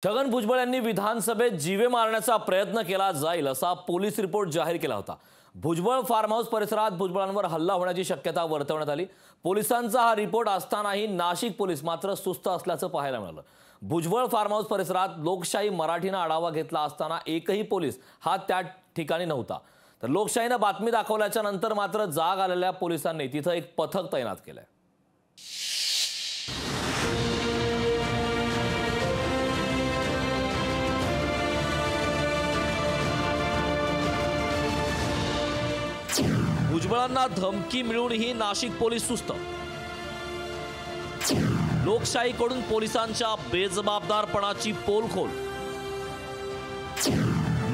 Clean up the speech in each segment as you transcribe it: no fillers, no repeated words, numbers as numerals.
छगन भुजबळ यांनी विधानसभेत जीवे मारण्याचा प्रयत्न केला जाईल असा पोलीस रिपोर्ट जाहीर केला होता। भुजबळ फार्म हाऊस परिसरात भुजबळांवर हल्ला होण्याची शक्यता वर्तवण्यात आली। पोलिसांचा हा रिपोर्ट असतानाही नाशिक पोलीस मात्र सुस्त असल्याचं पाहायला मिळालं। भुजबळ फार्म हाऊस परिसरात लोकशाही मराठीने आढावा घेतला असताना एकही पोलीस हा त्या ठिकाणी नव्हता। तर लोकशाहीने बातमी दाखवल्याच्या नंतर मात्र जाग आलेल्या पोलिसांनी तिथे एक पथक तैनात केलंय। भुजबळांना धमकी मिळूनही नाशिक पोलीस सुस्त। लोकशाहीकडून पोलिसांच्या बेजबाबदारपणाची पोलखोल।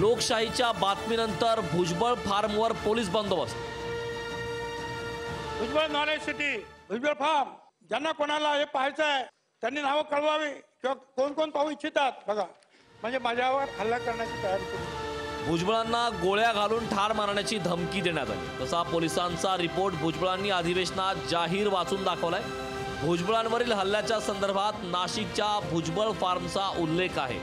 लोकशाहीच्या बातमीनंतर भुजबळ फार्मवर पोलीस बंदोबस्त। Bhujbal knowledge city, Bhujbal farm, ज्यांना कोणाला हे पाहायचं आहे त्यांनी नाव कळवावी किंवा कोण कोण पाहू इच्छितात बघा, म्हणजे माझ्यावर हल्ला करण्याची तयारी केली। भुजबळांना गोळ्या घालून ठार मारण्याची धमकी देण्यात आली। तसा पोलिसांचा रिपोर्ट भुजबळांनी अधिवेशनात जाहीर वाचून दाखवलाय। भुजबळांवरील हल्ल्याच्या संदर्भात नाशिकच्या भुजबळ फार्मचा उल्लेख आहे।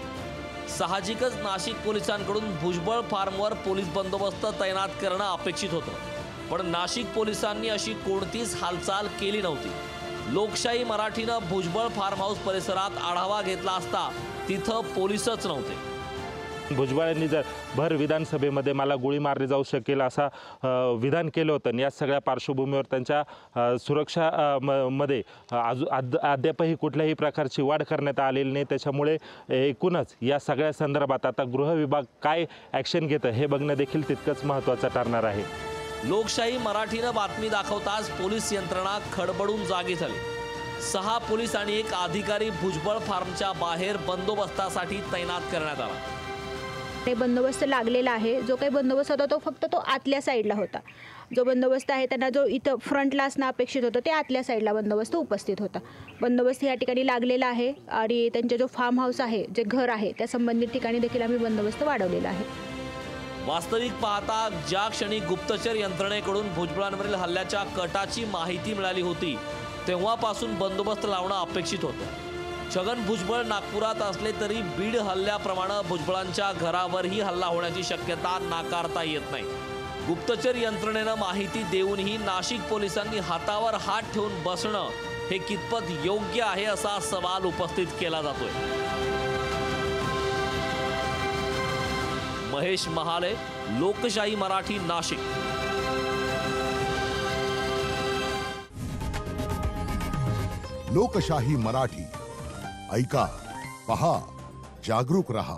साहजिकच नाशिक पोलिसांकडून भुजबळ फार्मवर पोलीस बंदोबस्त तैनात करणं अपेक्षित होतं, पण नाशिक पोलिसांनी अशी कोणतीच हालचाल केली नव्हती। लोकशाही मराठीनं भुजबळ फार्म हाऊस परिसरात आढावा घेतला असता तिथं पोलीसच नव्हते। भुजबळांनी जर भर विधानसभेमध्ये मला गोळी मारली जाऊ शकेल असा विधान केलं होतं। या सगळ्या पार्श्वभूमीवर त्यांच्या सुरक्षा मध्ये अद्यापही कुठल्याही प्रकारची वाढ करण्यात आलेली नाही। त्याच्यामुळे एकूणच या सगळ्या संदर्भात आता गृह विभाग काय ॲक्शन घेतं हे बघणं देखील तितकंच महत्त्वाचं ठरणार आहे। लोकशाही मराठीनं बातमी दाखवताच पोलीस यंत्रणा खडबडून जागी झाली। 6 पोलीस आणि 1 अधिकारी भुजबळ फार्मच्या बाहेर बंदोबस्तासाठी तैनात करण्यात आला। ते बंदोबस्त लागलेला आहे। जो काही बंदोबस्त होता तो फक्त तो आतल्या साईडला होता। जो बंदोबस्त आहे त्यांना जो इथं फ्रंटला असणं अपेक्षित होतं ते आतल्या साईडला बंदोबस्त उपस्थित होता। बंदोबस्त या ठिकाणी लागलेला आहे आणि त्यांचा जो फार्म हाऊस आहे, जे घर आहे, त्या संबंधित ठिकाणी देखील आम्ही बंदोबस्त वाढवलेला आहे। वास्तविक पाहता ज्या क्षणी गुप्तचर यंत्रणेकडून भुजबळांवरील हल्ल्याच्या कटाची माहिती मिळाली होती तेव्हापासून बंदोबस्त लावणं अपेक्षित होतं। छगन भुजबळ नागपुरात असले तरी बीड हल्ल्याप्रमाणे भुजबळांच्या घरावरही हल्ला होण्याची शक्यता नाकारता येत नाही। गुप्तचर यंत्रणेनं माहिती देऊनही नाशिक पोलिसांनी हातावर हात ठेवून बसणं हे कितपत योग्य आहे असा सवाल उपस्थित केला जातोय। महेश महाले, लोकशाही मराठी, नाशिक। लोकशाही मराठी, ऐका, पहा, जागरूक रहा।